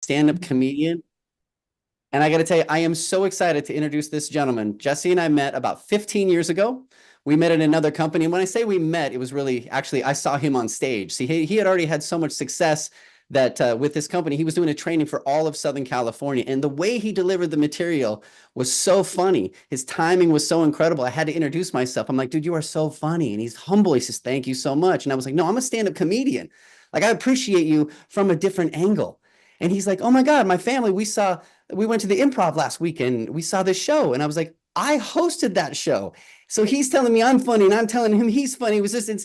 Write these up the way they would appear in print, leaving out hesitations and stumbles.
stand-up comedian. And I got to tell you, I am so excited to introduce this gentleman. Jesse and I met about 15 years ago. We met at another company. And when I say we met, it was really actually, I saw him on stage. See, he had already had so much success that with this company, he was doing a training for all of Southern California. And the way he delivered the material was so funny. His timing was so incredible. I had to introduce myself. I'm like, dude, you are so funny. And he's humble. He says, thank you so much. And I was like, no, I'm a stand-up comedian. Like, I appreciate you from a different angle. And he's like, oh my God, my family, we went to the Improv last weekend. We saw this show. And I was like, I hosted that show. So he's telling me I'm funny and I'm telling him he's funny. It was just an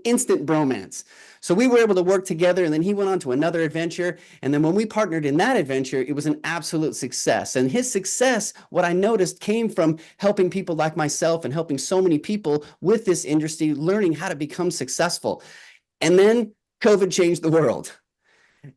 instant bromance. So we were able to work together, and then he went on to another adventure. And then when we partnered in that adventure, it was an absolute success. And his success, what I noticed, came from helping people like myself and helping so many people with this industry, learning how to become successful. And then COVID changed the world.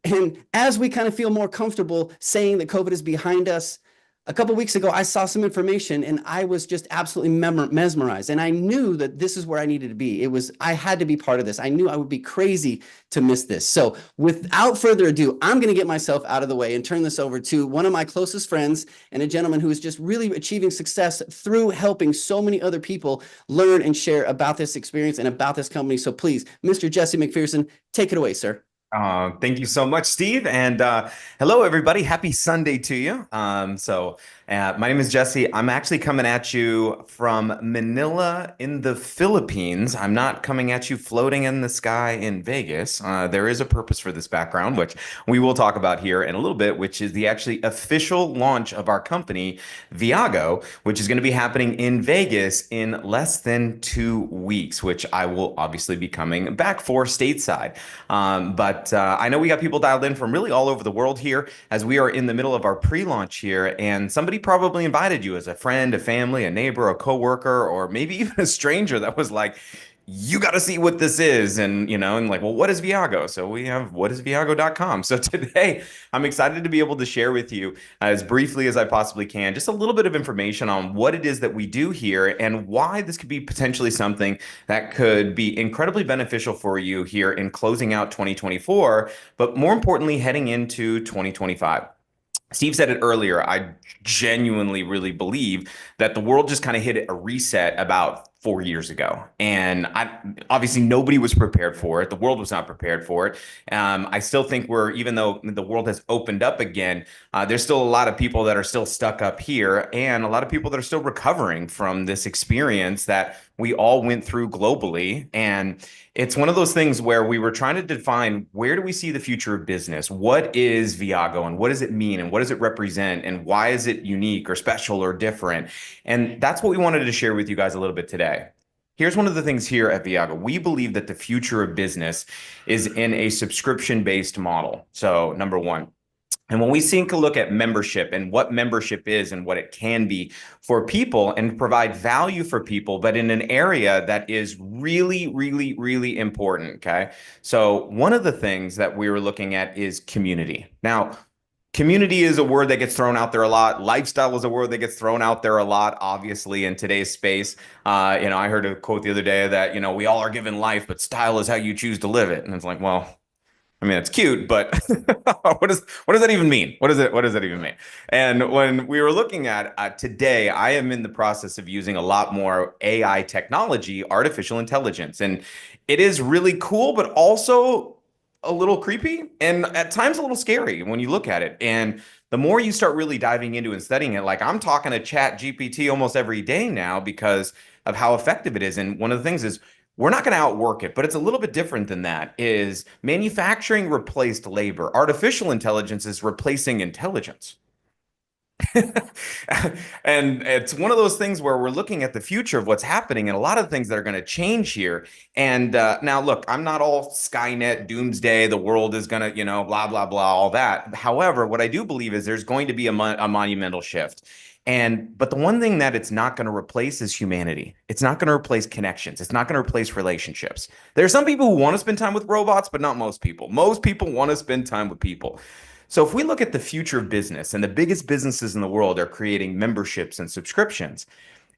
And as we kind of feel more comfortable saying that COVID is behind us, a couple of weeks ago, I saw some information and I was just absolutely mesmerized. And I knew that this is where I needed to be. I had to be part of this. I knew I would be crazy to miss this. So without further ado, I'm going to get myself out of the way and turn this over to one of my closest friends and a gentleman who is just really achieving success through helping so many other people learn and share about this experience and about this company. So please, Mr. Jesse McPherson, take it away, sir. Thank you so much, Steve. And hello, everybody. Happy Sunday to you. My name is Jesse. I'm actually coming at you from Manila in the Philippines. I'm not coming at you floating in the sky in Vegas. There is a purpose for this background, which we will talk about here in a little bit, which is the actually official launch of our company, ViaGo, which is going to be happening in Vegas in less than 2 weeks, which I will obviously be coming back for stateside. But I know we got people dialed in from really all over the world here as we are in the middle of our pre-launch here. And somebody probably invited you as a friend, a family, a neighbor, a coworker, or maybe even a stranger that was like, you got to see what this is. And like, well, what is Viago? So we have whatisviago.com. So today I'm excited to be able to share with you as briefly as I possibly can, just a little bit of information on what it is that we do here and why this could be potentially something that could be incredibly beneficial for you here in closing out 2024, but more importantly, heading into 2025. Steve said it earlier. I genuinely really believe that the world just kind of hit a reset about 4 years ago. And obviously nobody was prepared for it. The world was not prepared for it. I still think even though the world has opened up again, there's still a lot of people that are still stuck up here and a lot of people that are still recovering from this experience that we all went through globally. And it's one of those things where we were trying to define, where do we see the future of business? What is Viago and what does it mean and what does it represent and why is it unique or special or different? And that's what we wanted to share with you guys a little bit today. Here's one of the things here at Viago. We believe that the future of business is in a subscription-based model. So number one. And when we take a look at membership and what membership is and what it can be for people and provide value for people, but in an area that is really, really, really important, okay? So one of the things that we were looking at is community. Now, community is a word that gets thrown out there a lot. Lifestyle is a word that gets thrown out there a lot, obviously, in today's space. I heard a quote the other day that, we all are given life, but style is how you choose to live it. And it's like, well, I mean, it's cute, but what does that even mean? What does that even mean? And when we were looking at today, I am in the process of using a lot more AI technology, artificial intelligence, and it is really cool, but also a little creepy and at times a little scary when you look at it. And the more you start really diving into and studying it, like I'm talking to Chat GPT almost every day now because of how effective it is. And one of the things is we're not going to outwork it, but it's a little bit different than that. Is manufacturing replaced labor. Artificial intelligence is replacing intelligence. And it's one of those things where we're looking at the future of what's happening and a lot of things that are going to change here. And now, look, I'm not all Skynet, doomsday, the world is going to, blah, blah, blah, all that. However, what I do believe is there's going to be a monumental shift. But the one thing that it's not going to replace is humanity. It's not going to replace connections. It's not going to replace relationships. There are some people who want to spend time with robots, but not most people. Most people want to spend time with people. So if we look at the future of business and the biggest businesses in the world are creating memberships and subscriptions,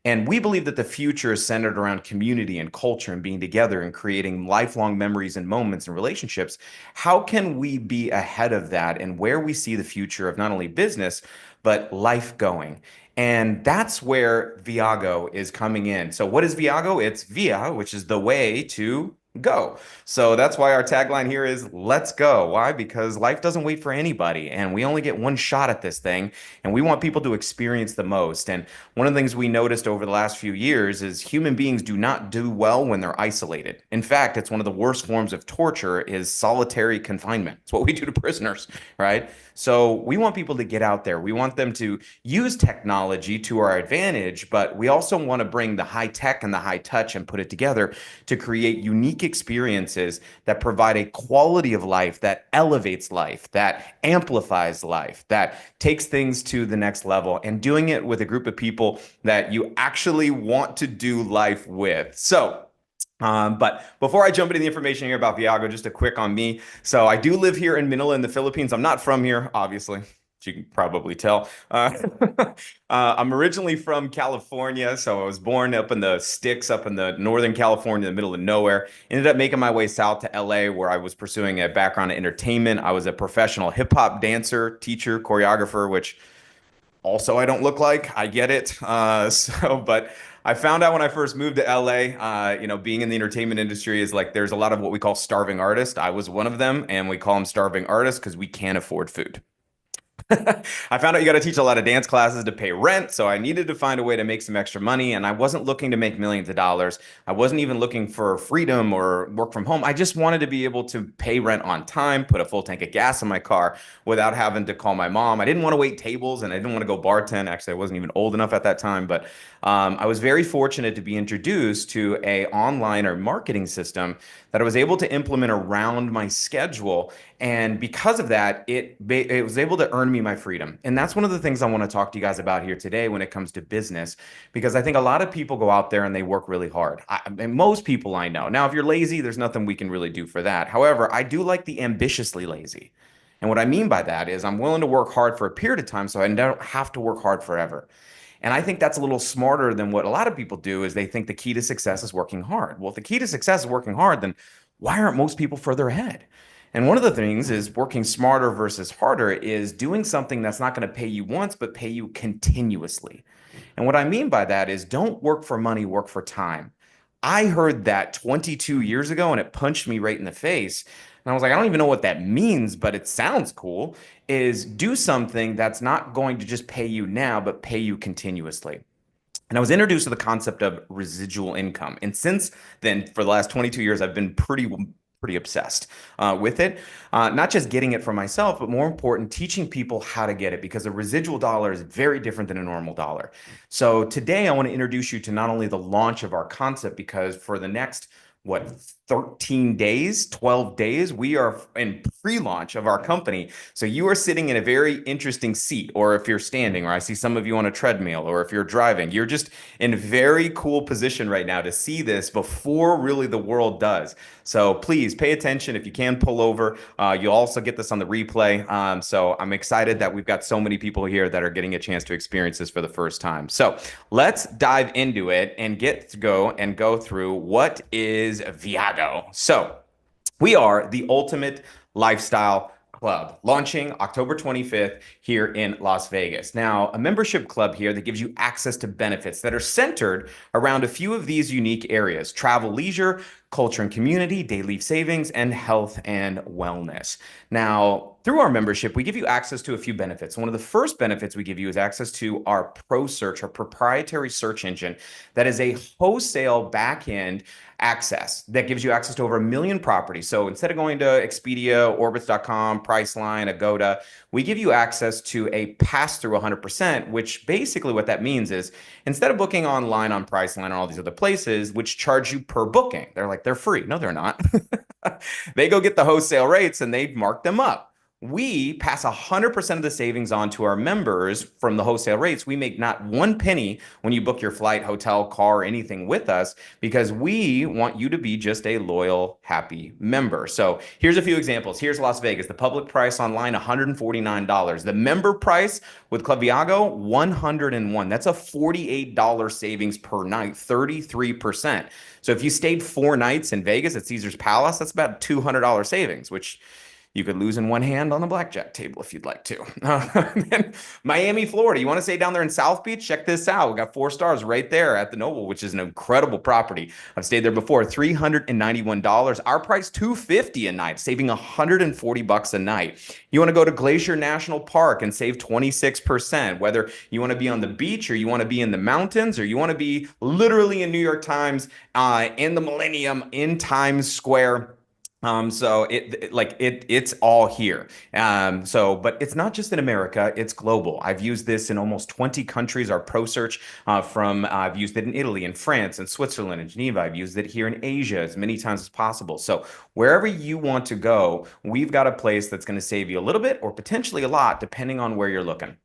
And we believe that the future is centered around community and culture and being together and creating lifelong memories and moments and relationships. How can we be ahead of that and where we see the future of not only business, but life going? And that's where ViaGo is coming in. So, what is ViaGo? It's via, which is the way to go. So that's why our tagline here is let's go. Why? Because life doesn't wait for anybody and we only get one shot at this thing and we want people to experience the most. And one of the things we noticed over the last few years is human beings do not do well when they're isolated. In fact, it's one of the worst forms of torture is solitary confinement. It's what we do to prisoners, right? So we want people to get out there. We want them to use technology to our advantage, but we also want to bring the high tech and the high touch and put it together to create unique experiences that provide a quality of life that elevates life, that amplifies life, that takes things to the next level, and doing it with a group of people that you actually want to do life with. But before I jump into the information here about ViaGo, just a quick on me. So I do live here in Manila in the Philippines. I'm not from here, obviously, as you can probably tell. I'm originally from California, so I was born up in the sticks, up in the Northern California, in the middle of nowhere. Ended up making my way south to LA, where I was pursuing a background in entertainment. I was a professional hip hop dancer, teacher, choreographer, which also I don't look like. I get it. But I found out when I first moved to LA, being in the entertainment industry is like there's a lot of what we call starving artists. I was one of them, and we call them starving artists because we can't afford food. I found out you got to teach a lot of dance classes to pay rent, so I needed to find a way to make some extra money, and I wasn't looking to make millions of dollars. I wasn't even looking for freedom or work from home. I just wanted to be able to pay rent on time, put a full tank of gas in my car without having to call my mom. I didn't want to wait tables, and I didn't want to go bartend. Actually, I wasn't even old enough at that time, but I was very fortunate to be introduced to a online or marketing system that I was able to implement around my schedule. And because of that, it was able to earn me my freedom. And that's one of the things I want to talk to you guys about here today when it comes to business, because I think a lot of people go out there and they work really hard. And most people I know. Now, if you're lazy, there's nothing we can really do for that. However, I do like the ambitiously lazy. And what I mean by that is I'm willing to work hard for a period of time so I don't have to work hard forever. And I think that's a little smarter than what a lot of people do is they think the key to success is working hard. Well, if the key to success is working hard, then why aren't most people further ahead? And one of the things is working smarter versus harder is doing something that's not going to pay you once, but pay you continuously. And what I mean by that is don't work for money, work for time. I heard that 22 years ago and it punched me right in the face. And I was like, I don't even know what that means, but it sounds cool. Is do something that's not going to just pay you now, but pay you continuously. And I was introduced to the concept of residual income. And since then, for the last 22 years, I've been pretty obsessed with it. Not just getting it for myself, but more important, teaching people how to get it because a residual dollar is very different than a normal dollar. So today I want to introduce you to not only the launch of our concept, because for the next what 13 days, 12 days, we are in pre-launch of our company. So you are sitting in a very interesting seat, or if you're standing, or I see some of you on a treadmill, or if you're driving, you're just in a very cool position right now to see this before really the world does. So please pay attention. If you can pull over, you'll also get this on the replay. So I'm excited that we've got so many people here that are getting a chance to experience this for the first time. So let's dive into it and go through what is ViaGo. So we are the ultimate lifestyle club launching October 25th here in Las Vegas. Now, a membership club here that gives you access to benefits that are centered around a few of these unique areas: travel, leisure, culture and community, daily savings, and health and wellness. Now, through our membership, we give you access to a few benefits. One of the first benefits we give you is access to our Pro Search, our proprietary search engine that is a wholesale backend access that gives you access to over 1 million properties. So instead of going to Expedia, Orbitz.com, Priceline, Agoda, we give you access to a pass-through 100%, which basically what that means is instead of booking online on Priceline or all these other places, which charge you per booking, they're free. No, they're not. They go get the wholesale rates and they mark them up. we pass 100% of the savings on to our members from the wholesale rates. We make not one penny when you book your flight, hotel, car, anything with us, because we want you to be just a loyal, happy member. So here's a few examples. Here's Las Vegas. The public price online, $149. The member price with Club ViaGo, $101. That's a $48 savings per night, 33%. So if you stayed 4 nights in Vegas at Caesar's Palace, that's about $200 savings, which you could lose in one hand on the blackjack table if you'd like to. Then Miami, Florida. You want to stay down there in South Beach? Check this out. We got 4 stars right there at the Noble, which is an incredible property. I've stayed there before. $391. Our price $250 a night, saving $140 a night. You want to go to Glacier National Park and save 26%. Whether you want to be on the beach or you want to be in the mountains or you want to be literally in New York Times in the Millennium in Times Square. So it's all here. But it's not just in America, it's global. I've used this in almost 20 countries. Our pro search I've used it in Italy and France and Switzerland and Geneva. I've used it here in Asia as many times as possible. So wherever you want to go, we've got a place that's going to save you a little bit or potentially a lot, depending on where you're looking.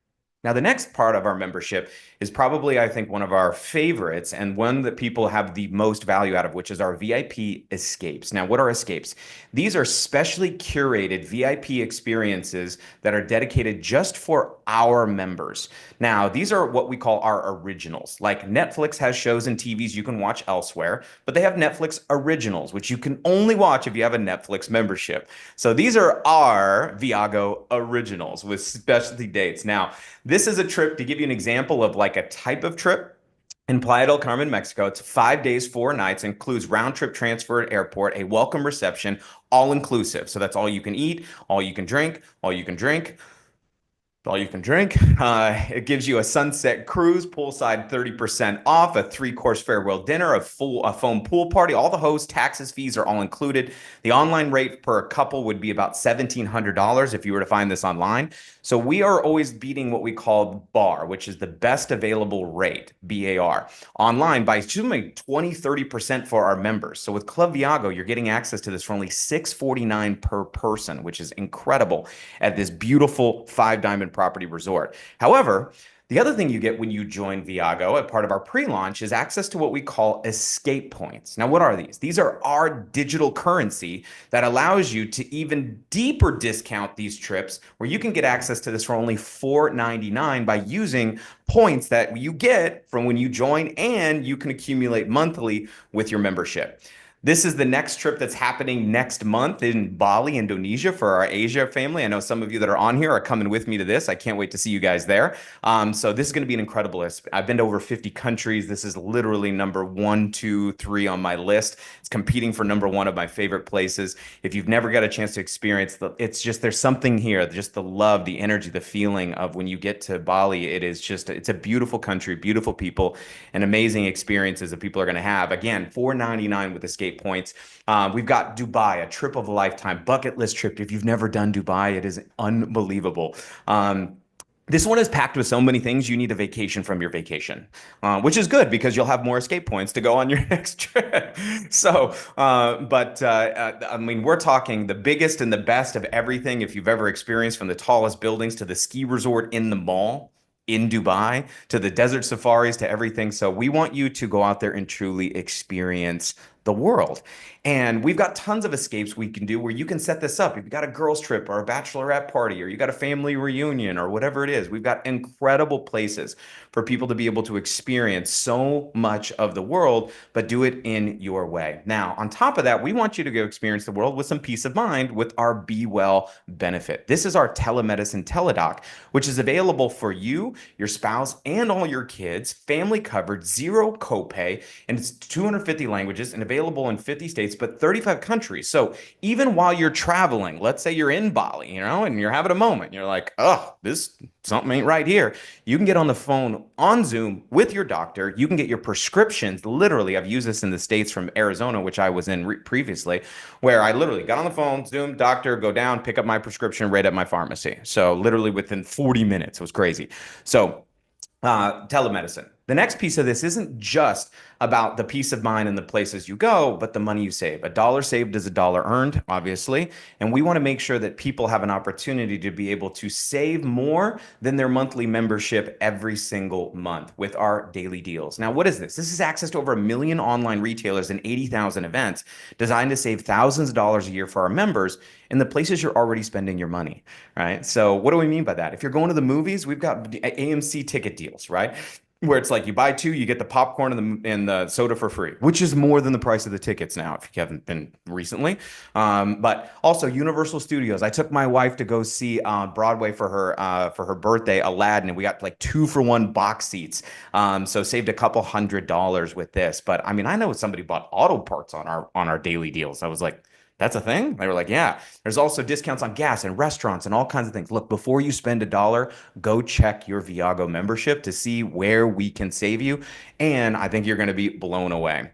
Now, the next part of our membership is probably, I think, one of our favorites and one that people have the most value out of, which is our VIP escapes. Now, what are escapes? These are specially curated VIP experiences that are dedicated just for our members. Now, these are what we call our originals. Like Netflix has shows and TVs you can watch elsewhere, but they have Netflix originals, which you can only watch if you have a Netflix membership. So these are our ViaGo originals with specialty dates. Now, this is a trip to give you an example of like a type of trip. In Playa del Carmen, Mexico, it's 5 days, 4 nights, includes round trip transfer at airport, a welcome reception, all inclusive. So that's all you can eat, all you can drink, all you can drink. All you can drink. It gives you a sunset cruise, poolside 30% off, a 3-course farewell dinner, a foam pool party. All the host taxes, fees are all included. The online rate per couple would be about $1,700 if you were to find this online. So we are always beating what we call BAR, which is the best available rate, BAR, online by assuming 20-30% for our members. So with Club ViaGo, you're getting access to this for only $649 per person, which is incredible at this beautiful 5-diamond property resort. However, the other thing you get when you join ViaGo at part of our pre-launch is access to what we call escape points. Now, what are these? These are our digital currency that allows you to even deeper discount these trips where you can get access to this for only $499 by using points that you get from when you join and you can accumulate monthly with your membership. This is the next trip that's happening next month in Bali, Indonesia for our Asia family. I know some of you that are on here are coming with me to this. I can't wait to see you guys there. So this is going to be an incredible list. I've been to over 50 countries. This is literally number 1, 2, 3 on my list. It's competing for number 1 of my favorite places. If you've never got a chance to experience it's just, there's something here, just the love, the energy, the feeling of when you get to Bali. It's a beautiful country, beautiful people, and amazing experiences that people are going to have. Again, $499 with escape points. We've got Dubai, a trip of a lifetime, bucket list trip. If you've never done Dubai, it is unbelievable. This one is packed with so many things. You need a vacation from your vacation, which is good because you'll have more escape points to go on your next trip. So, I mean, we're talking the biggest and the best of everything. If you've ever experienced, from the tallest buildings to the ski resort in the mall in Dubai, to the desert safaris, to everything. So we want you to go out there and truly experience the world. And we've got tons of escapes we can do where you can set this up. If you've got a girls trip or a bachelorette party, or you got a family reunion or whatever it is, we've got incredible places for people to be able to experience so much of the world, but do it in your way. Now, on top of that, we want you to go experience the world with some peace of mind with our Be Well benefit. This is our telemedicine teledoc, which is available for you, your spouse, and all your kids, family covered, zero copay, and it's 250 languages and available in 50 states, but 35 countries. So even while you're traveling, let's say you're in Bali, and you're having a moment, you're like, oh, something ain't right here. You can get on the phone on Zoom with your doctor. You can get your prescriptions. Literally, I've used this in the States from Arizona, which I was in previously, where I literally got on the phone, Zoom, doctor, go down, pick up my prescription right at my pharmacy. So literally within 40 minutes, it was crazy. So telemedicine. The next piece of this isn't just about the peace of mind and the places you go, but the money you save. A dollar saved is a dollar earned, obviously. And we want to make sure that people have an opportunity to be able to save more than their monthly membership every single month with our daily deals. Now, what is this? This is access to over 1 million online retailers and 80,000 events designed to save thousands of dollars a year for our members in the places you're already spending your money, right? So, what do we mean by that? If you're going to the movies, we've got AMC ticket deals, right? Where it's like you buy two, you get the popcorn and the soda for free, which is more than the price of the tickets now, if you haven't been recently. But also Universal Studios. I took my wife to go see Broadway for her birthday, Aladdin, and we got like 2-for-1 box seats. So saved a couple $100 with this. But I mean, I know somebody bought auto parts on our daily deals. I was like, that's a thing? They were like, yeah. There's also discounts on gas and restaurants and all kinds of things. Look, before you spend a dollar, go check your ViaGo membership to see where we can save you. And I think you're going to be blown away.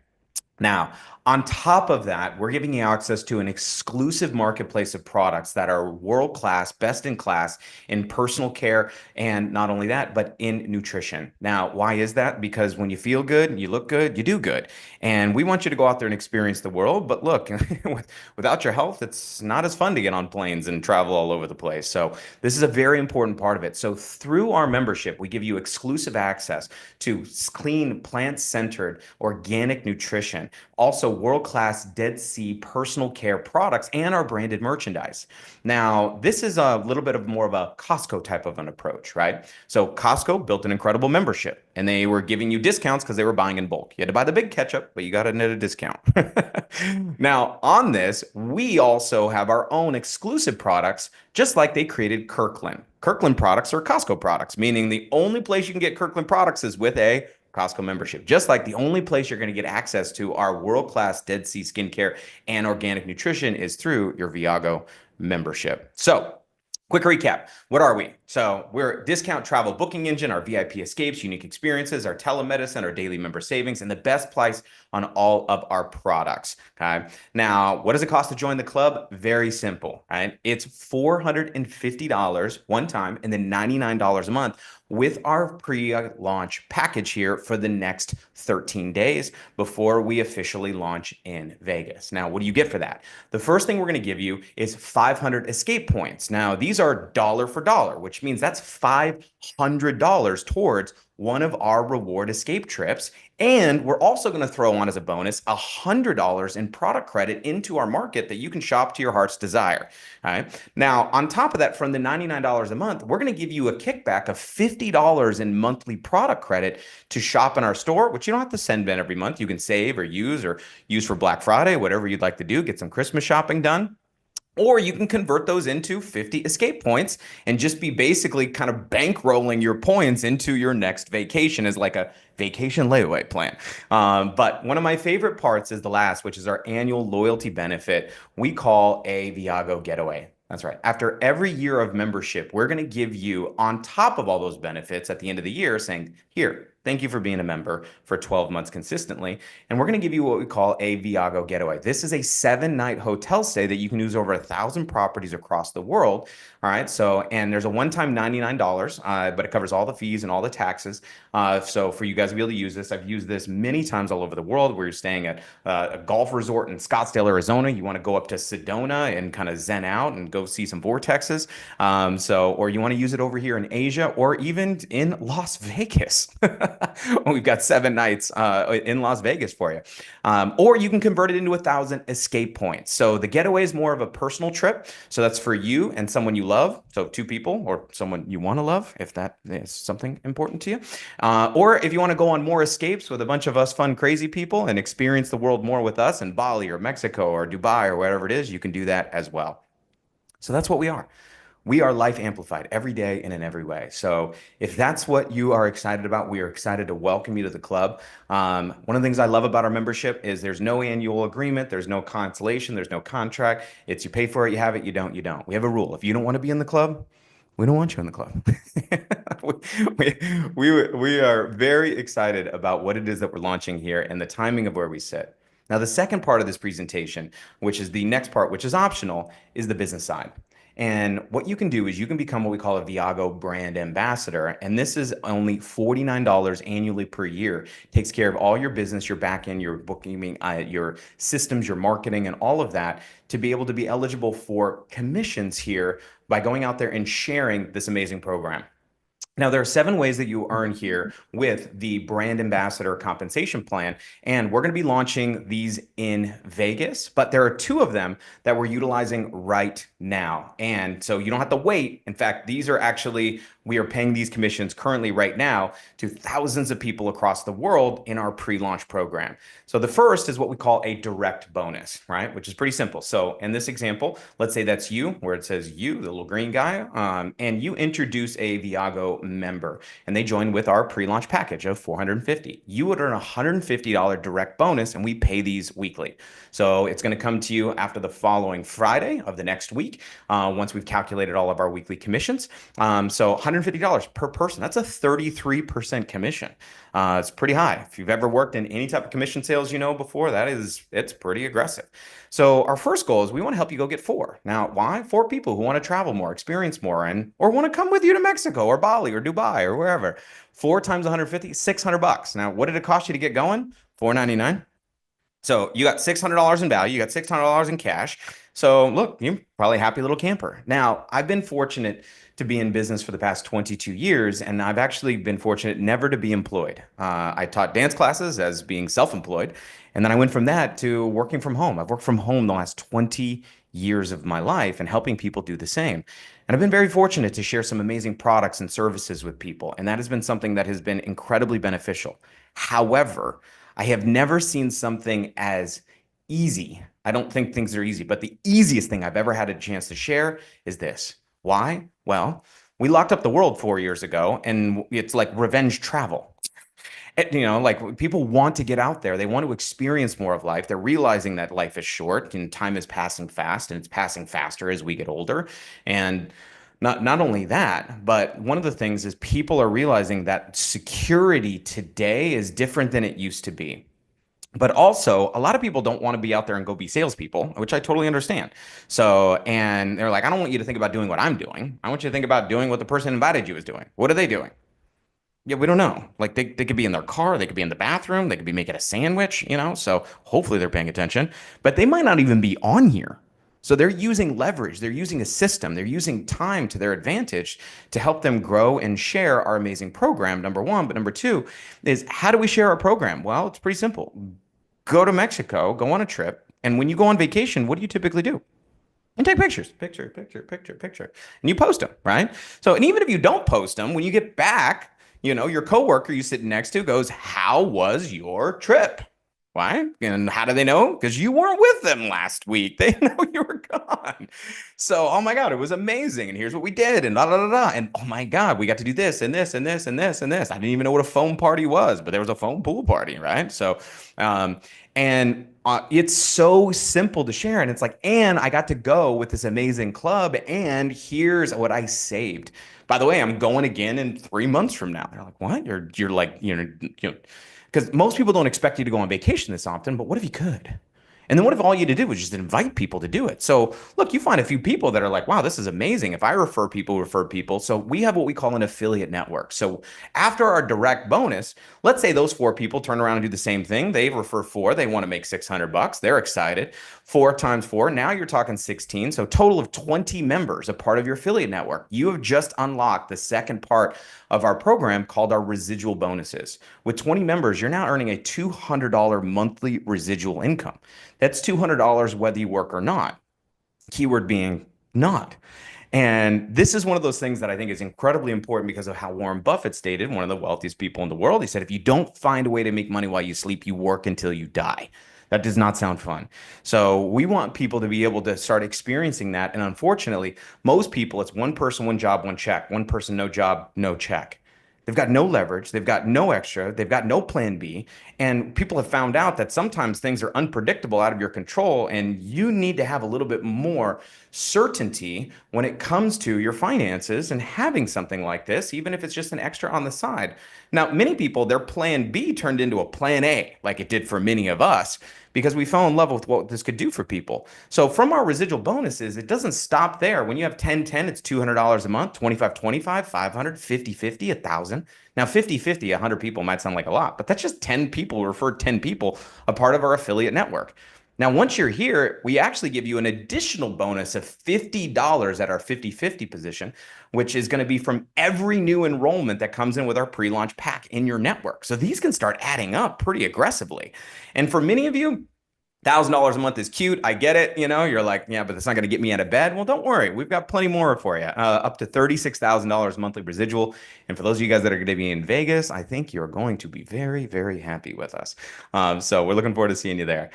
Now, on top of that, we're giving you access to an exclusive marketplace of products that are world class, best in class in personal care. And not only that, but in nutrition. Now, why is that? Because when you feel good, you look good, you do good. And we want you to go out there and experience the world. But look, without your health, it's not as fun to get on planes and travel all over the place. So, this is a very important part of it. So, through our membership, we give you exclusive access to clean, plant centered, organic nutrition, also world-class Dead Sea personal care products, and our branded merchandise. Now, this is a little bit of more of a Costco type of an approach, right? So Costco built an incredible membership and they were giving you discounts because they were buying in bulk. You had to buy the big ketchup, but you got it at a discount. Now, on this, we also have our own exclusive products, just like they created Kirkland. Kirkland products are Costco products, meaning the only place you can get Kirkland products is with a Costco membership. Just like the only place you're going to get access to our world-class Dead Sea skincare and organic nutrition is through your ViaGo membership. So, quick recap. What are we? So we're a discount travel booking engine, our VIP escapes, unique experiences, our telemedicine, our daily member savings, and the best price on all of our products. Okay. Now, what does it cost to join the club? Very simple, right? It's $450 one time and then $99 a month with our pre-launch package here for the next 13 days before we officially launch in Vegas. Now, what do you get for that? The first thing we're going to give you is 500 escape points. Now, these are dollar for dollar, which means that's $500 towards one of our reward escape trips. And we're also going to throw on as a bonus $100 in product credit into our market that you can shop to your heart's desire. All right. Now, on top of that, from the $99 a month, we're going to give you a kickback of $50 in monthly product credit to shop in our store, which you don't have to send in every month. You can save or use for Black Friday, whatever you'd like to do, get some Christmas shopping done. Or you can convert those into 50 escape points and just be basically kind of bankrolling your points into your next vacation as like a vacation layaway plan. But one of my favorite parts is the last, which is our annual loyalty benefit we call a ViaGo getaway. That's right. After every year of membership, we're going to give you, on top of all those benefits at the end of the year, saying, here, thank you for being a member for 12 months consistently. And we're going to give you what we call a ViaGo getaway. This is a 7-night hotel stay that you can use over 1,000 properties across the world. All right. So, and there's a one-time $99, but it covers all the fees and all the taxes. So for you guys to be able to use this, I've used this many times all over the world where you're staying at a golf resort in Scottsdale, Arizona. You want to go up to Sedona and kind of zen out and go see some vortexes. Or you want to use it over here in Asia or even in Las Vegas. We've got 7 nights in Las Vegas for you. Or you can convert it into 1,000 escape points. So the getaway is more of a personal trip. So that's for you and someone you love. So 2 people or someone you want to love, if that is something important to you. Or if you want to go on more escapes with a bunch of us fun, crazy people and experience the world more with us in Bali or Mexico or Dubai or wherever it is, you can do that as well. So that's what we are. We are life amplified every day and in every way. So if that's what you are excited about, we are excited to welcome you to the club. One of the things I love about our membership is there's no annual agreement, there's no consolation, there's no contract. It's you pay for it, you have it, you don't, you don't. We have a rule. If you don't want to be in the club, we don't want you in the club. We are very excited about what it is that we're launching here and the timing of where we sit. Now, the second part of this presentation, which is the next part, which is optional, is the business side. And what you can do is you can become what we call a ViaGo brand ambassador. And this is only $49 annually per year. Takes care of all your business, your back end, your booking, your systems, your marketing, and all of that to be able to be eligible for commissions here by going out there and sharing this amazing program. Now, there are 7 ways that you earn here with the brand ambassador compensation plan, and we're going to be launching these in Vegas, but there are 2 of them that we're utilizing right now. And so you don't have to wait. In fact, these are actually, we are paying these commissions currently right now to thousands of people across the world in our pre-launch program. So the first is what we call a direct bonus, right? Which is pretty simple. So in this example, let's say that's you, where it says you, the little green guy, and you introduce a ViaGo member, and they join with our pre-launch package of 450. You would earn a $150 direct bonus, and we pay these weekly. So it's going to come to you after the following Friday of the next week, once we've calculated all of our weekly commissions. So $150 per person. That's a 33% commission. It's pretty high. If you've ever worked in any type of commission sales, before, it's pretty aggressive. So our first goal is we want to help you go get 4. Now, why? 4 people who want to travel more, experience more, and or want to come with you to Mexico or Bali or Dubai or wherever. 4 times 150, $600. Now, what did it cost you to get going? $499. So you got $600 in value, you got $600 in cash. So look, you're probably a happy little camper. Now, I've been fortunate to be in business for the past 22 years, and I've actually been fortunate never to be employed. I taught dance classes as being self-employed, and then I went from that to working from home. I've worked from home the last 20 years of my life and helping people do the same. And I've been very fortunate to share some amazing products and services with people, and that has been something that has been incredibly beneficial. However, I have never seen something as easy. I don't think things are easy, but the easiest thing I've ever had a chance to share is this. Why? Well, we locked up the world 4 years ago, and it's like revenge travel. Like people want to get out there. They want to experience more of life. They're realizing that life is short and time is passing fast, and it's passing faster as we get older. And not only that, but one of the things is people are realizing that security today is different than it used to be. But also, a lot of people don't want to be out there and go be salespeople, which I totally understand. So, and they're like, I don't want you to think about doing what I'm doing. I want you to think about doing what the person invited you is doing. What are they doing? Yeah, we don't know. Like they could be in their car, they could be in the bathroom, they could be making a sandwich. So hopefully they're paying attention, but they might not even be on here. So they're using leverage, they're using a system, they're using time to their advantage to help them grow and share our amazing program, number one. But number two is how do we share our program? Well, it's pretty simple. Go to Mexico, go on a trip, and when you go on vacation, what do you typically do? And take pictures, picture, and you post them, right? So, and even if you don't post them, when you get back, your coworker you sit next to goes, "How was your trip?" Why? And how do they know? Because you weren't with them last week. They know you were gone. So, oh my God, it was amazing. And here's what we did. And da da da da. And oh my God, we got to do this and this and this and this and this. I didn't even know what a foam party was, but there was a foam pool party, right? So, and it's so simple to share. And it's like, and I got to go with this amazing club. And here's what I saved. By the way, I'm going again in 3 months from now. They're like, what? You're like, because most people don't expect you to go on vacation this often, but what if you could? And then what if all you had to do was just invite people to do it? So look, you find a few people that are like, wow, this is amazing. If I refer people. So we have what we call an affiliate network. So after our direct bonus, let's say those 4 people turn around and do the same thing. They refer 4. They want to make $600. They're excited. 4 times 4. Now you're talking 16. So total of 20 members, a part of your affiliate network. You have just unlocked the second part of our program called our residual bonuses. With 20 members, you're now earning a $200 monthly residual income. That's $200 whether you work or not. Keyword being not. And this is one of those things that I think is incredibly important because of how Warren Buffett stated, one of the wealthiest people in the world. He said, if you don't find a way to make money while you sleep, you work until you die. That does not sound fun. So we want people to be able to start experiencing that. And unfortunately, most people, it's one person, one job, one check. One person, no job, no check. They've got no leverage. They've got no extra. They've got no plan B. And people have found out that sometimes things are unpredictable, out of your control, and you need to have a little bit more certainty when it comes to your finances and having something like this, even if it's just an extra on the side. Now, many people, their plan B turned into a plan A, like it did for many of us, because we fell in love with what this could do for people. So from our residual bonuses, it doesn't stop there. When you have 10-10, it's $200 a month, 25-25, 500, 50-50, 1,000. Now 50-50, 100 people might sound like a lot, but that's just 10 people who referred 10 people a part of our affiliate network. Now, once you're here, we actually give you an additional bonus of $50 at our 50-50 position, which is going to be from every new enrollment that comes in with our pre-launch pack in your network. So these can start adding up pretty aggressively. And for many of you, $1,000 a month is cute. I get it. You know, you're like, yeah, but it's not going to get me out of bed. Well, don't worry. We've got plenty more for you. Up to $36,000 monthly residual. And for those of you guys that are going to be in Vegas, I think you're going to be very, very happy with us. So we're looking forward to seeing you there.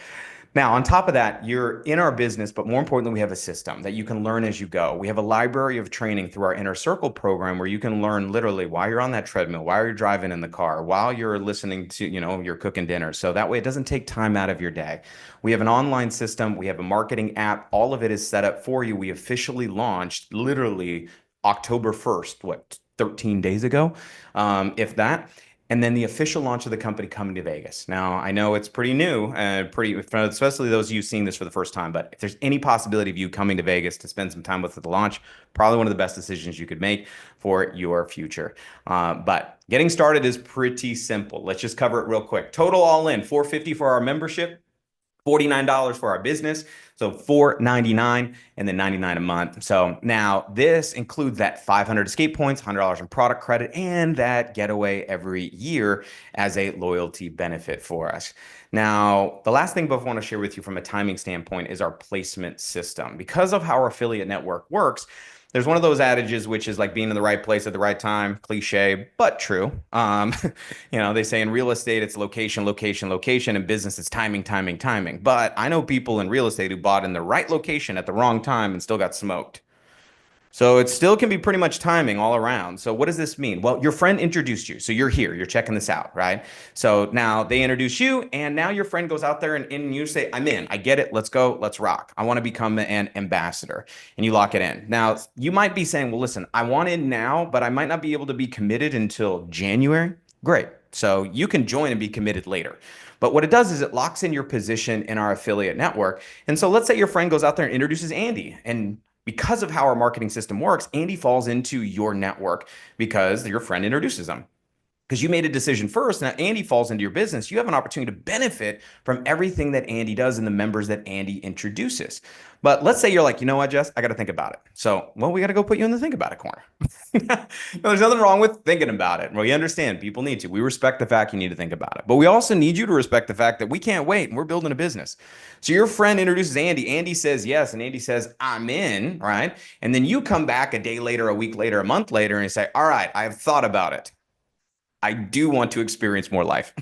Now, on top of that, you're in our business, but more importantly, we have a system that you can learn as you go. We have a library of training through our Inner Circle program where you can learn literally while you're on that treadmill, while you're driving in the car, while you're listening to, you're cooking dinner. So that way it doesn't take time out of your day. We have an online system. We have a marketing app. All of it is set up for you. We officially launched literally October 1st, 13 days ago, if that. And then the official launch of the company coming to Vegas. Now, I know it's pretty new and especially those of you seeing this for the first time, but if there's any possibility of you coming to Vegas to spend some time with at the launch, probably one of the best decisions you could make for your future. But getting started is pretty simple. Let's just cover it real quick. Total all in, $450 for our membership. $49 for our business. So $499 and then $99 a month. So now this includes that 500 escape points, $100 in product credit, and that getaway every year as a loyalty benefit for us. Now, the last thing I want to share with you from a timing standpoint is our placement system. Because of how our affiliate network works, there's one of those adages which is like being in the right place at the right time, cliche, but true. They say in real estate, it's location, location, location. In business, it's timing, timing, timing. But I know people in real estate who bought in the right location at the wrong time and still got smoked. So it still can be pretty much timing all around. So what does this mean? Well, your friend introduced you. So you're here, you're checking this out, right? So now they introduce you, and now your friend goes out there and you say, I'm in, I get it, let's go, let's rock. I want to become an ambassador. And you lock it in. Now, you might be saying, well, listen, I want in now, but I might not be able to be committed until January. Great. So you can join and be committed later. But what it does is it locks in your position in our affiliate network. And so let's say your friend goes out there and introduces Andy, and because of how our marketing system works, Andy falls into your network because your friend introduces them. Because you made a decision first, now Andy falls into your business, you have an opportunity to benefit from everything that Andy does and the members that Andy introduces. But let's say you're like, you know what, Jess, I got to think about it. So, well, we got to go put you in the think about it corner. No, there's nothing wrong with thinking about it. We understand people need to. We respect the fact you need to think about it. But we also need you to respect the fact that we can't wait and we're building a business. So your friend introduces Andy. Andy says yes. And Andy says, I'm in, right? And then you come back a day later, a week later, a month later, and you say, all right, I've thought about it. I do want to experience more life.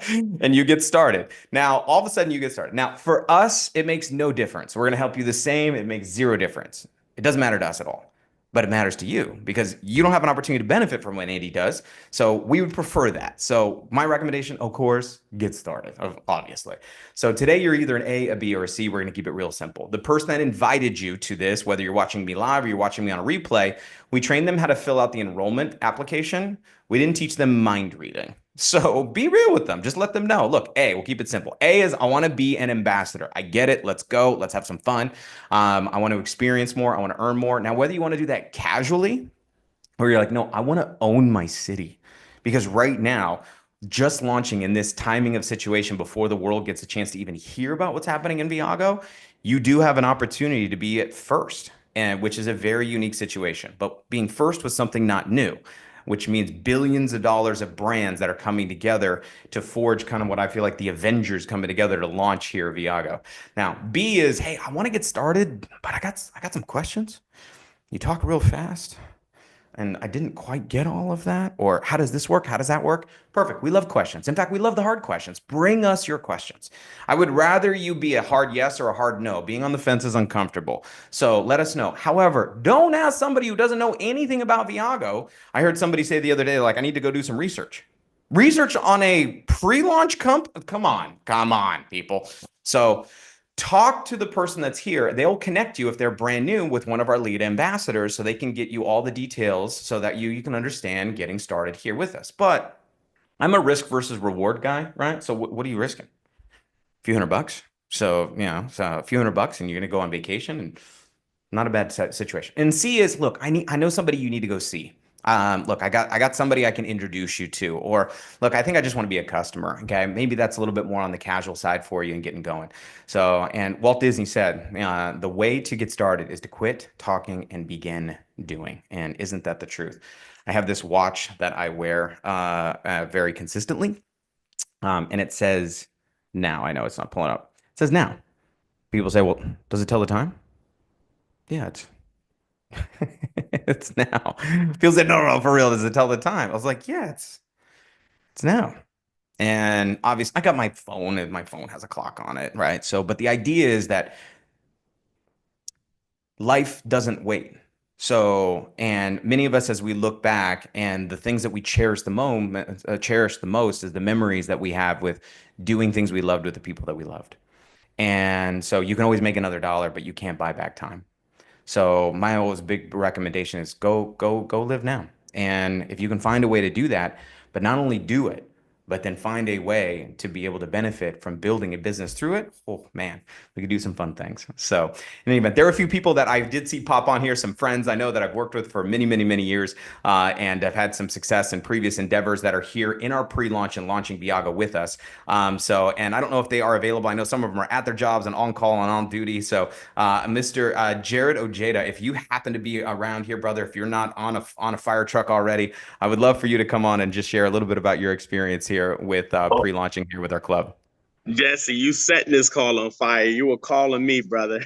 And you get started. Now, all of a sudden you get started. Now, for us, it makes no difference. We're going to help you the same. It makes zero difference. It doesn't matter to us at all, but it matters to you because you don't have an opportunity to benefit from what Andy does. So we would prefer that. So my recommendation, of course, get started, obviously. So today you're either an A, a B, or a C. We're going to keep it real simple. The person that invited you to this, whether you're watching me live or you're watching me on a replay, we trained them how to fill out the enrollment application. We didn't teach them mind reading. So be real with them. Just let them know. Look, A, we'll keep it simple. A is I want to be an ambassador. I get it. Let's go. Let's have some fun. I want to experience more. I want to earn more. Now, whether you want to do that casually or you're like, no, I want to own my city. Because right now, just launching in this timing of situation before the world gets a chance to even hear about what's happening in ViaGo, you do have an opportunity to be at first, and which is a very unique situation. But being first was something not new, which means billions of dollars of brands that are coming together to forge kind of what I feel like the Avengers coming together to launch here at ViaGo. Now, B is, hey, I want to get started, but I got some questions. You talk real fast and I didn't quite get all of that. Or how does this work? How does that work? Perfect. We love questions. In fact, we love the hard questions. Bring us your questions. I would rather you be a hard yes or a hard no. Being on the fence is uncomfortable. So let us know. However, don't ask somebody who doesn't know anything about ViaGo. I heard somebody say the other day, like, I need to go do some research. Research on a pre-launch comp? Come on, people. So talk to the person that's here. They'll connect you if they're brand new with one of our lead ambassadors so they can get you all the details so that you can understand getting started here with us. But I'm a risk versus reward guy, right? So what are you risking? few $100. So, so a few $100 and you're going to go on vacation and not a bad situation. And C is, look, I know somebody you need to go see. Look, I got somebody I can introduce you to, or look, I think I just want to be a customer. Okay, maybe that's a little bit more on the casual side for you and getting going. So, and Walt Disney said, the way to get started is to quit talking and begin doing. And isn't that the truth? I have this watch that I wear very consistently, and it says now. I know it's not pulling up. It says now. People say, well, does it tell the time? Yeah, it's it's now. People say, no, no, for real, does it tell the time? I was like, yeah, it's now. And obviously, I got my phone, and my phone has a clock on it, right? So, but the idea is that life doesn't wait. So, and many of us, as we look back, and the things that we cherish the most, is the memories that we have with doing things we loved with the people that we loved. And so, you can always make another dollar, but you can't buy back time. So my always big recommendation is go live now. And if you can find a way to do that, but not only do it, but then find a way to be able to benefit from building a business through it. Oh man, we could do some fun things. So in any event, there are a few people that I did see pop on here, some friends I know that I've worked with for many, many, many years, and have had some success in previous endeavors that are here in our pre-launch and launching ViaGo with us. And I don't know if they are available. I know some of them are at their jobs and on call and on duty. So Mr. Jared Ojeda, if you happen to be around here, brother, if you're not on a fire truck already, I would love for you to come on and just share a little bit about your experience here with pre-launching here with our club. Jesse, you setting this call on fire. You were calling me, brother.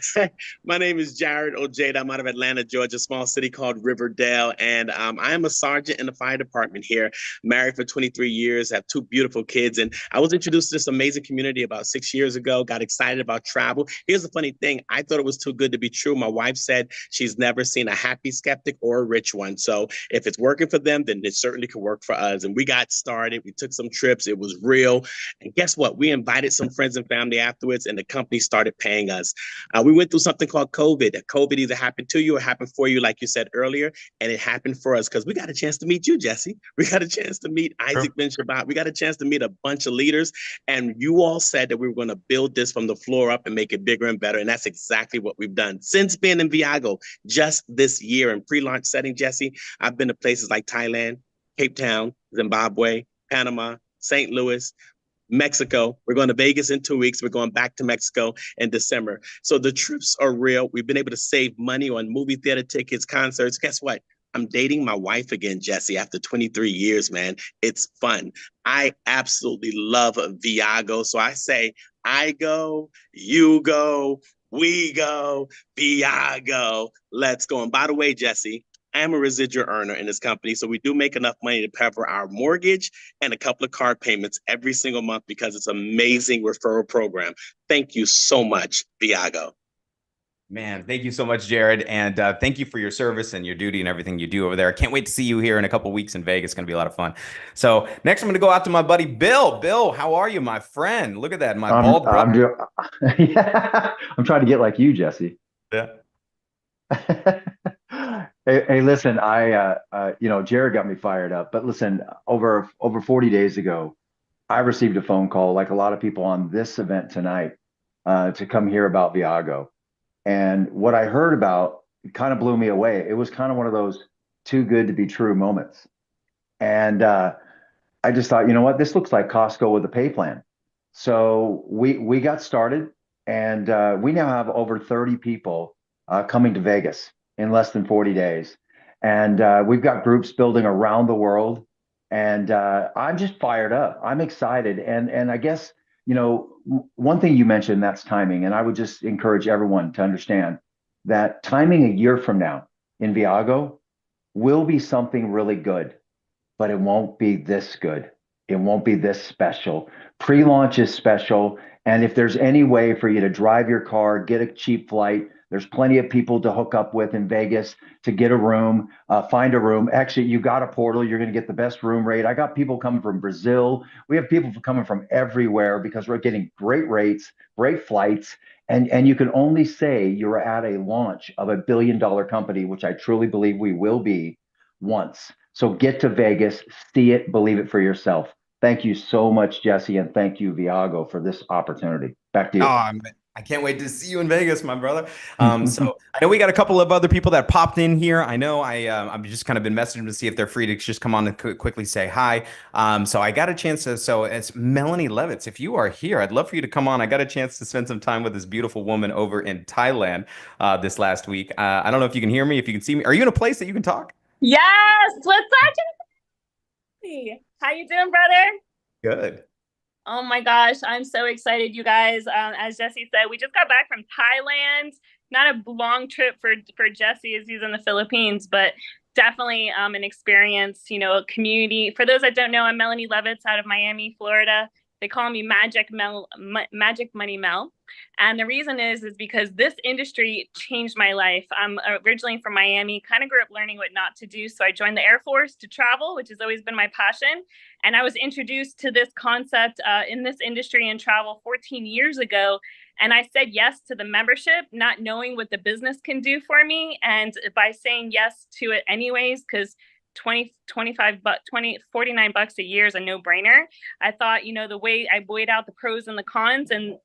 My name is Jared Ojeda. I'm out of Atlanta, Georgia, small city called Riverdale. And I am a sergeant in the fire department here, married for 23 years, have two beautiful kids. And I was introduced to this amazing community about 6 years ago, got excited about travel. Here's the funny thing. I thought it was too good to be true. My wife said she's never seen a happy skeptic or a rich one. So if it's working for them, then it certainly could work for us. And we got started. We took some trips. It was real. And guess what? We invited some friends and family afterwards, and the company started paying us. We went through something called COVID. COVID either happened to you or happened for you, like you said earlier, and it happened for us because we got a chance to meet you, Jesse. We got a chance to meet Sure. Isaac Ben Shabbat. We got a chance to meet a bunch of leaders, and you all said that we were going to build this from the floor up and make it bigger and better, and that's exactly what we've done. Since being in ViaGo just this year in pre-launch setting, Jesse, I've been to places like Thailand, Cape Town, Zimbabwe, Panama, St. Louis, Mexico. We're going to Vegas in 2 weeks. We're going back to Mexico in December. So the trips are real. We've been able to save money on movie theater tickets, concerts. Guess what? I'm dating my wife again, Jesse, after 23 years, man. It's fun. I absolutely love Viago. So I say, I go, you go, we go, Viago. Let's go. And by the way, Jesse, I am a residual earner in this company, so we do make enough money to cover our mortgage and a couple of car payments every single month because it's an amazing referral program. Thank you so much, Viago. Man, thank you so much, Jared. And thank you for your service and your duty and everything you do over there. I can't wait to see you here in a couple weeks in Vegas. It's going to be a lot of fun. So next, I'm going to go out to my buddy Bill. Bill, how are you, my friend? Look at that, my bald brother. I'm doing, yeah, I'm trying to get like you, Jesse. Yeah. Hey, listen, Jared got me fired up, but listen, over 40 days ago, I received a phone call, like a lot of people on this event tonight, to come hear about Viago. And what I heard about kind of blew me away. It was kind of one of those too good to be true moments. And I just thought, you know what, this looks like Costco with a pay plan. So we got started, and we now have over 30 people coming to Vegas in less than 40 days, and we've got groups building around the world. And I'm just fired up. I'm excited, and I guess one thing you mentioned, that's timing, and I would just encourage everyone to understand that timing a year from now in Viago will be something really good, but it won't be this good. It won't be this special. Pre-launch is special. And if there's any way for you to drive your car, get a cheap flight, there's plenty of people to hook up with in Vegas to get a room, find a room. Actually, you got a portal, you're going to get the best room rate. I got people coming from Brazil. We have people coming from everywhere because we're getting great rates, great flights. And you can only say you're at a launch of $1 billion company, which I truly believe we will be, once. So get to Vegas, see it, believe it for yourself. Thank you so much, Jesse, and thank you, ViaGo, for this opportunity. Back to Oh, you. I can't wait to see you in Vegas, my brother. So I know we got a couple of other people that popped in here. I know I've just kind of been messaging them to see if they're free to just come on and quickly say hi. So I got a chance to. So it's Melanie Levitz. If you are here, I'd love for you to come on. I got a chance to spend some time with this beautiful woman over in Thailand this last week. I don't know if you can hear me, if you can see me. Are you in a place that you can talk? Yes, what's up, Jesse? How you doing, brother? Good. Oh my gosh, I'm so excited, you guys. As Jesse said, we just got back from Thailand. Not a long trip for Jesse as he's in the Philippines, but definitely an experience, a community. For those that don't know, I'm Melanie Levitz out of Miami, Florida. They call me Magic Money Mel. And the reason is because this industry changed my life. I'm originally from Miami, kind of grew up learning what not to do. So I joined the Air Force to travel, which has always been my passion. And I was introduced to this concept in this industry and travel 14 years ago. And I said yes to the membership, not knowing what the business can do for me. And by saying yes to it anyways, because 49 bucks a year is a no-brainer. I thought, the way I weighed out the pros and the cons, and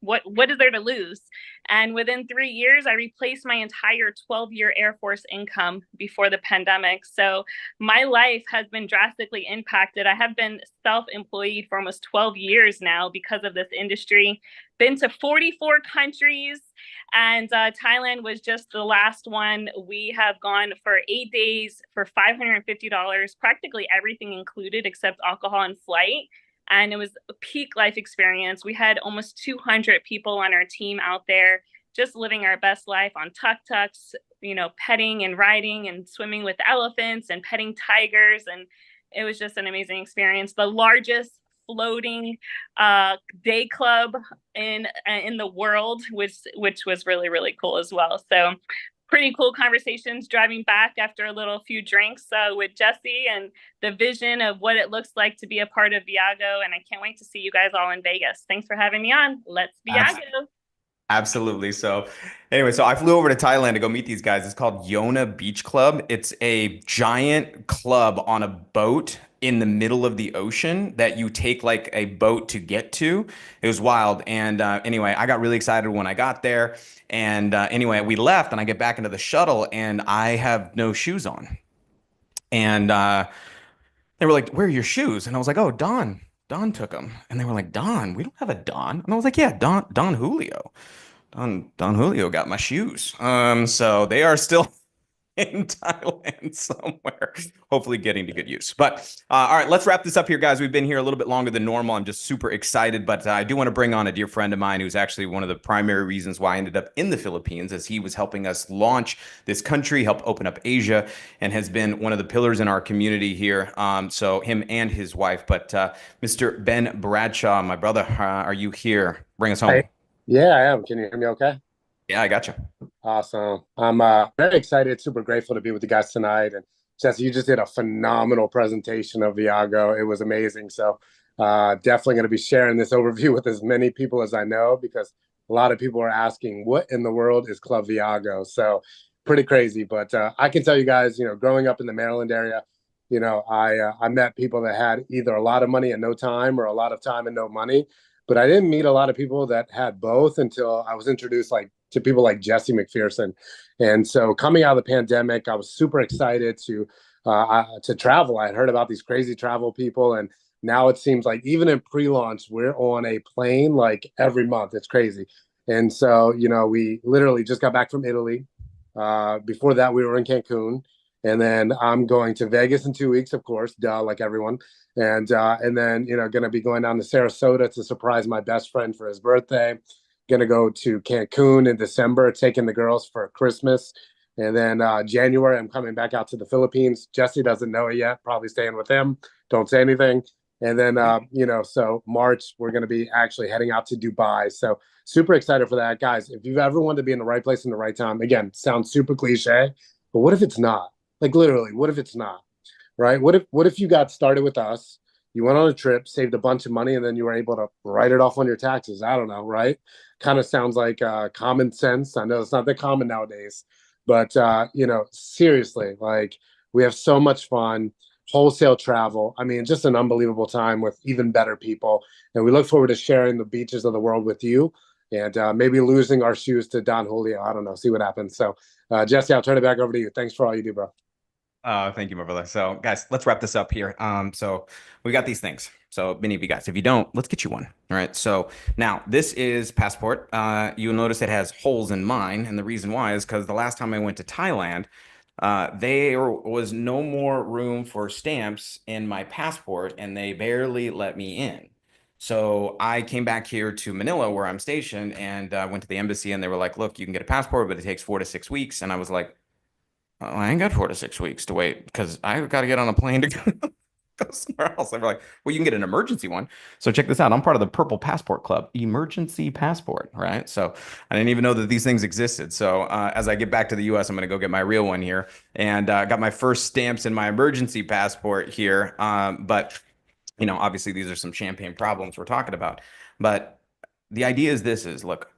what is there to lose? And within 3 years, I replaced my entire 12-year Air Force income before the pandemic. So my life has been drastically impacted. I have been self-employed for almost 12 years now because of this industry. Been to 44 countries, and Thailand was just the last one. We have gone for 8 days for $550, practically everything included except alcohol and flight. And it was a peak life experience. We had almost 200 people on our team out there just living our best life on tuk-tuks, petting and riding and swimming with elephants and petting tigers. And it was just an amazing experience. The largest floating day club in the world, which was really, really cool as well. So pretty cool conversations driving back after a few drinks with Jesse, and the vision of what it looks like to be a part of ViaGo. And I can't wait to see you guys all in Vegas. Thanks for having me on. Let's ViaGo. Absolutely. So anyway, so I flew over to Thailand to go meet these guys. It's called Yona Beach Club. It's a giant club on a boat in the middle of the ocean that you take like a boat to get to. It was wild. And anyway, I got really excited when I got there. And anyway, we left and I get back into the shuttle and I have no shoes on. And they were like, "Where are your shoes?" And I was like, "Oh, Don took them." And they were like, "Don, we don't have a Don." And I was like, "Yeah, Don Julio. Don Julio got my shoes." So they are still in Thailand somewhere, hopefully getting to good use. But all right, let's wrap this up here, guys. We've been here a little bit longer than normal. I'm just super excited, but I do want to bring on a dear friend of mine who's actually one of the primary reasons why I ended up in the Philippines, as he was helping us launch this country, help open up Asia, and has been one of the pillars in our community here. So him and his wife. But Mr. Ben Bradshaw, my brother, are you here? Bring us home. Yeah, I am. Can you hear me okay? Yeah, I got you. Awesome. I'm very excited, super grateful to be with you guys tonight. And Jesse, you just did a phenomenal presentation of ViaGo. It was amazing. So definitely going to be sharing this overview with as many people as I know, because a lot of people are asking, what in the world is Club ViaGo? So pretty crazy. But I can tell you guys, growing up in the Maryland area, I met people that had either a lot of money and no time, or a lot of time and no money. But I didn't meet a lot of people that had both until I was introduced to people like Jesse McPherson. And so coming out of the pandemic, I was super excited to travel. I had heard about these crazy travel people, and now it seems like even in pre-launch, we're on a plane like every month. It's crazy. And so, we literally just got back from Italy. Before that, we were in Cancun. And then I'm going to Vegas in 2 weeks, of course, like everyone. And then, going to be going down to Sarasota to surprise my best friend for his birthday. Going to go to Cancun in December, taking the girls for Christmas. And then January, I'm coming back out to the Philippines. Jesse doesn't know it yet, probably staying with him. Don't say anything. And then, so March, we're going to be actually heading out to Dubai. So super excited for that. Guys, if you've ever wanted to be in the right place in the right time, again, sounds super cliche, but what if it's not? Like literally, what if it's not, right? What if you got started with us, you went on a trip, saved a bunch of money, and then you were able to write it off on your taxes? I don't know, right? Kind of sounds like common sense. I know it's not that common nowadays, but seriously, like we have so much fun. wholesale travel. I mean, just an unbelievable time with even better people. And we look forward to sharing the beaches of the world with you, and maybe losing our shoes to Don Julio. I don't know. See what happens. So, Jesse, I'll turn it back over to you. Thanks for all you do, bro. Thank you, my brother. So, guys, let's wrap this up here. So we got these things. So many of you guys, if you don't, let's get you one. All right. So now this is passport. You'll notice it has holes in mine, and the reason why is because the last time I went to Thailand, there was no more room for stamps in my passport, and they barely let me in. So I came back here to Manila, where I'm stationed, and went to the embassy, and they were like, "Look, you can get a passport, but it takes 4 to 6 weeks." And I was like, "Oh, I ain't got 4 to 6 weeks to wait because I got to get on a plane to go somewhere else." They were like, "Well, you can get an emergency one." So check this out. I'm part of the Purple Passport Club, emergency passport, right? So I didn't even know that these things existed. So as I get back to the US, I'm going to go get my real one here, and got my first stamps in my emergency passport here. But obviously these are some champagne problems we're talking about. But the idea is this is, look,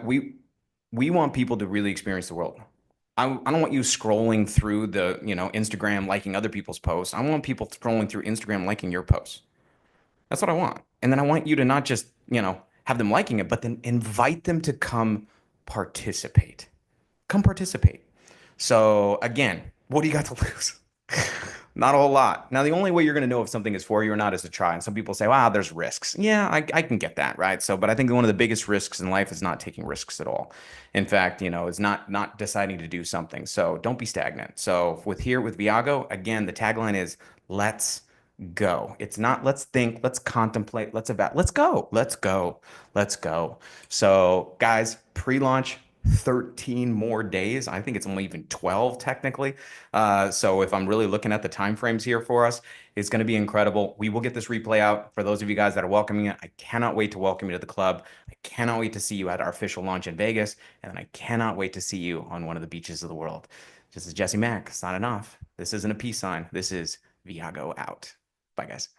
we want people to really experience the world. I don't want you scrolling through the, Instagram liking other people's posts. I want people scrolling through Instagram liking your posts. That's what I want. And then I want you to not just, have them liking it, but then invite them to come participate. Come participate. So again, what do you got to lose? Not a whole lot. Now, the only way you're going to know if something is for you or not is to try. And some people say, wow, there's risks. Yeah, I can get that, right? So, but I think one of the biggest risks in life is not taking risks at all. In fact, it's not deciding to do something. So don't be stagnant. So with ViaGo, again, the tagline is let's go. It's not let's think, let's contemplate, let's go, let's go, let's go. So guys, pre-launch 13 more days. I think it's only even 12 technically. So if I'm really looking at the time frames here for us, it's going to be incredible. We will get this replay out for those of you guys that are welcoming it. I cannot wait to welcome you to the club. I cannot wait to see you at our official launch in Vegas. And then I cannot wait to see you on one of the beaches of the world. This is Jesse Mack signing off. This isn't a peace sign. This is ViaGo out. Bye, guys.